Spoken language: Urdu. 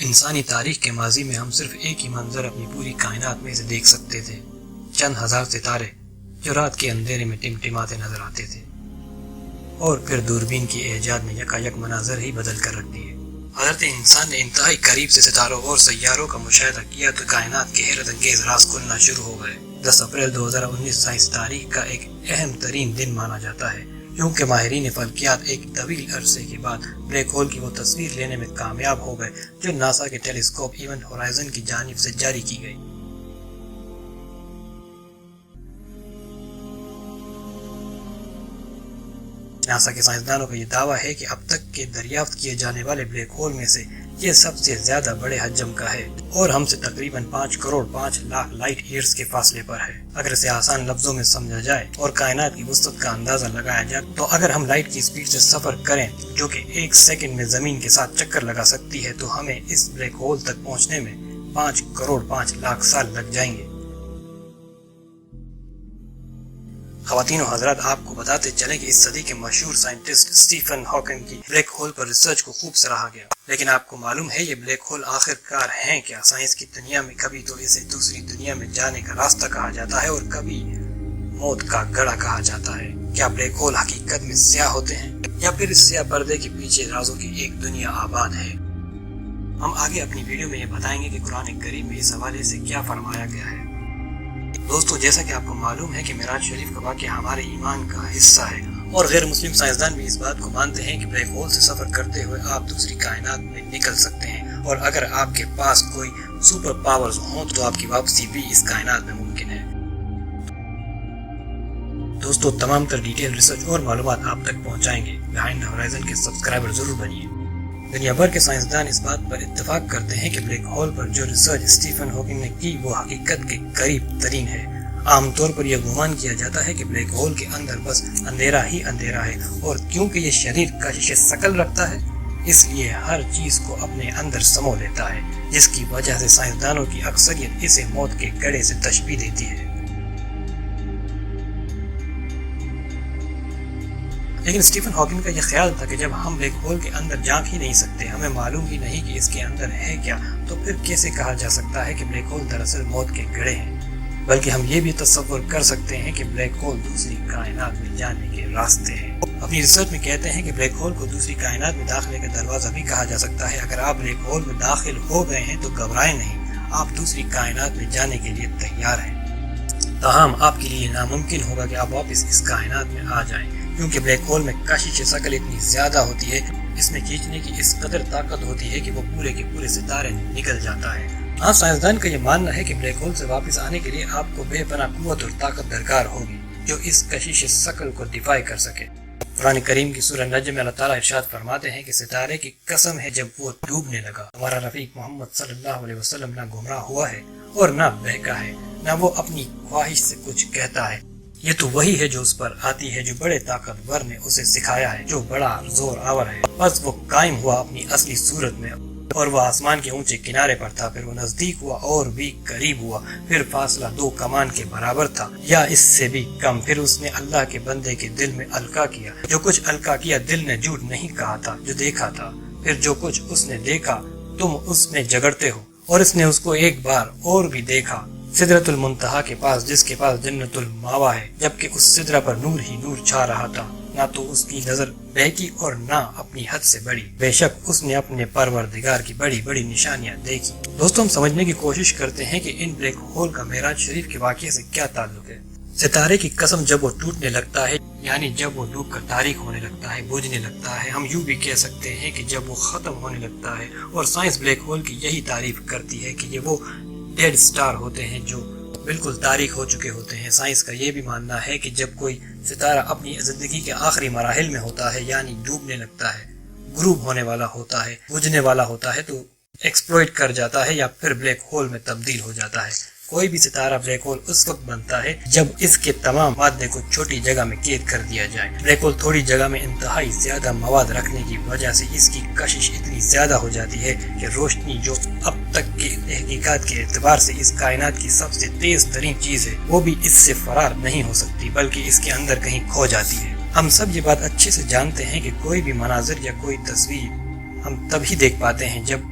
انسانی تاریخ کے ماضی میں ہم صرف ایک ہی منظر اپنی پوری کائنات میں سے دیکھ سکتے تھے، چند ہزار ستارے جو رات کے اندھیرے میں ٹمٹماتے نظر آتے تھے، اور پھر دوربین کی ایجاد نے یکایک مناظر ہی بدل کر رکھ دیے۔ حضرت انسان نے انتہائی قریب سے ستاروں اور سیاروں کا مشاہدہ کیا تو کائنات کے حیرت انگیز راز کھلنا شروع ہو گئے۔ 10 اپریل 2019 سائنس تاریخ کا ایک اہم ترین دن مانا جاتا ہے، کیونکہ ماہرین فلکیات ایک طویل عرصے کے بعد بلیک ہول کی وہ تصویر لینے میں کامیاب ہو گئے جو ناسا کے ٹیلیسکوپ ایونٹ ہورائزن کی جانب سے جاری کی گئی۔ ناسا کے سائنسدانوں کا یہ دعویٰ ہے کہ اب تک کے دریافت کیے جانے والے بلیک ہول میں سے یہ سب سے زیادہ بڑے حجم کا ہے اور ہم سے تقریباً 5 کروڑ 5 لاکھ لائٹ ایئرز کے فاصلے پر ہے۔ اگر اسے آسان لفظوں میں سمجھا جائے اور کائنات کی وسعت کا اندازہ لگایا جائے تو اگر ہم لائٹ کی اسپیڈ سے سفر کریں جو کہ 1 سیکنڈ میں زمین کے ساتھ چکر لگا سکتی ہے تو ہمیں اس بلیک ہول تک پہنچنے میں 5 کروڑ 5 لاکھ سال لگ جائیں گے۔ خواتین و حضرات، آپ کو بتاتے چلیں کہ اس صدی کے مشہور سائنٹسٹ اسٹیفن ہاکنگ کی بلیک ہول پر ریسرچ کو خوب سراہا گیا، لیکن آپ کو معلوم ہے یہ بلیک ہول آخر کار ہیں کیا؟ سائنس کی دنیا میں کبھی تو اسے دوسری دنیا میں جانے کا راستہ کہا جاتا ہے اور کبھی موت کا گڑھا کہا جاتا ہے۔ کیا بلیک ہول حقیقت میں سیاہ ہوتے ہیں یا پھر اس سیاہ پردے کے پیچھے رازوں کی ایک دنیا آباد ہے؟ ہم آگے اپنی ویڈیو میں یہ بتائیں گے کہ قرآن کریم میں اس حوالے سے کیا فرمایا گیا ہے۔ دوستو، جیسا کہ آپ کو معلوم ہے کہ معراج شریف کا واقعہ ہمارے ایمان کا حصہ ہے اور غیر مسلم سائنسدان بھی اس بات کو مانتے ہیں کہ بلیک ہول سے سفر کرتے ہوئے آپ دوسری کائنات میں نکل سکتے ہیں، اور اگر آپ کے پاس کوئی سپر پاورز ہوں تو آپ کی واپسی بھی اس کائنات میں ممکن ہے۔ دوستو، تمام تر ڈیٹیل ریسرچ اور معلومات آپ تک پہنچائیں گے۔ بہائنڈ ہورائزن کے سبسکرائبر ضرور بنیے۔ دنیا بھر کے سائنسدان اس بات پر اتفاق کرتے ہیں کہ بلیک ہول پر جو ریسرچ اسٹیفن ہاکنگ نے کی وہ حقیقت کے قریب ترین ہے۔ عام طور پر یہ گمان کیا جاتا ہے کہ بلیک ہول کے اندر بس اندھیرا ہی اندھیرا ہے، اور کیونکہ یہ شریر کشش ثقل رکھتا ہے اس لیے ہر چیز کو اپنے اندر سمو لیتا ہے، جس کی وجہ سے سائنسدانوں کی اکثریت اسے موت کے گڑھے سے تشبیہ دیتی ہے۔ لیکن اسٹیفن ہاکنگ کا یہ خیال تھا کہ جب ہم بلیک ہول کے اندر جھانک ہی نہیں سکتے، ہمیں معلوم ہی نہیں کہ اس کے اندر ہے کیا، تو پھر کیسے کہا جا سکتا ہے کہ بلیک ہول دراصل موت کے گڑھے ہیں؟ بلکہ ہم یہ بھی تصور کر سکتے ہیں کہ بلیک ہول دوسری کائنات میں جانے کے راستے ہیں۔ اپنی ریسرچ میں کہتے ہیں کہ بلیک ہول کو دوسری کائنات میں داخلے کا دروازہ بھی کہا جا سکتا ہے۔ اگر آپ بلیک ہول میں داخل ہو گئے ہیں تو گھبرائیں نہیں، آپ دوسری کائنات میں جانے کے لیے تیار ہیں۔ تاہم آپ کے لیے ناممکن ہوگا کہ آپ واپس اس کائنات میں آ جائیں، کیونکہ بلیک ہول میں کشش ثقل اتنی زیادہ ہوتی ہے، اس میں کھینچنے کی اس قدر طاقت ہوتی ہے کہ وہ پورے کے پورے ستارے نکل جاتا ہے۔ ہاں، سائنسدان کا یہ ماننا ہے کہ بلیک ہول سے واپس آنے کے لیے آپ کو بے پناہ قوت اور طاقت درکار ہوگی جو اس کشش ثقل کو دفاع کر سکے۔ قرآن کریم کی سورہ نجم میں اللہ تعالیٰ ارشاد فرماتے ہیں کہ ستارے کی قسم ہے جب وہ ڈوبنے لگا، ہمارا رفیق محمد صلی اللہ علیہ وسلم نہ گمراہ ہوا ہے اور نہ بہکا ہے، نہ وہ اپنی خواہش سے کچھ کہتا ہے۔ یہ تو وہی ہے جو اس پر آتی ہے جو بڑے طاقتور نے اسے سکھایا ہے، جو بڑا زور آور ہے۔ بس وہ قائم ہوا اپنی اصلی صورت میں، اور وہ آسمان کے اونچے کنارے پر تھا، پھر وہ نزدیک ہوا اور بھی قریب ہوا، پھر فاصلہ 2 کمان کے برابر تھا یا اس سے بھی کم۔ پھر اس نے اللہ کے بندے کے دل میں القا کیا، جو کچھ القا کیا دل نے جھوٹ نہیں کہا تھا جو دیکھا تھا، پھر جو کچھ اس نے دیکھا تم اس میں جگڑتے ہو، اور اس نے اس کو ایک بار اور بھی دیکھا سدرۃ المنتہا کے پاس، جس کے پاس جنت الماوا ہے، جبکہ اس سدرہ پر نور ہی نور چھا رہا تھا، نہ تو اس کی نظر بہکی اور نہ اپنی حد سے بڑی، بے شک اس نے اپنے پروردگار کی بڑی بڑی نشانیاں دیکھی۔ دوستوں، ہم سمجھنے کی کوشش کرتے ہیں کہ ان بلیک ہول کا معراج شریف کے واقعے سے کیا تعلق ہے۔ ستارے کی قسم جب وہ ٹوٹنے لگتا ہے، یعنی جب وہ ڈوب کر تاریک ہونے لگتا ہے، بجھنے لگتا ہے، ہم یوں بھی کہہ سکتے ہیں کہ جب وہ ختم ہونے لگتا ہے، اور سائنس بلیک ہول کی یہی تعریف کرتی ہے کہ یہ وہ ڈیڈ سٹار ہوتے ہیں جو بالکل تاریک ہو چکے ہوتے ہیں۔ سائنس کا یہ بھی ماننا ہے کہ جب کوئی ستارہ اپنی زندگی کے آخری مراحل میں ہوتا ہے، یعنی ڈوبنے لگتا ہے، غروب ہونے والا ہوتا ہے، بجھنے والا ہوتا ہے، تو ایکسپلوئٹ کر جاتا ہے یا پھر بلیک ہول میں تبدیل ہو جاتا ہے۔ کوئی بھی ستارہ بلیک ہول اس وقت بنتا ہے جب اس کے تمام مادے کو چھوٹی جگہ میں قید کر دیا جائے۔ بلیک ہول تھوڑی جگہ میں انتہائی زیادہ مواد رکھنے کی وجہ سے اس کی کشش اتنی زیادہ ہو جاتی ہے کہ روشنی جو اب تک کی تحقیقات کے اعتبار سے اس کائنات کی سب سے تیز ترین چیز ہے، وہ بھی اس سے فرار نہیں ہو سکتی بلکہ اس کے اندر کہیں کھو جاتی ہے۔ ہم سب یہ بات اچھے سے جانتے ہیں کہ کوئی بھی مناظر یا کوئی تصویر ہم تب ہی دیکھ پاتے ہیں جب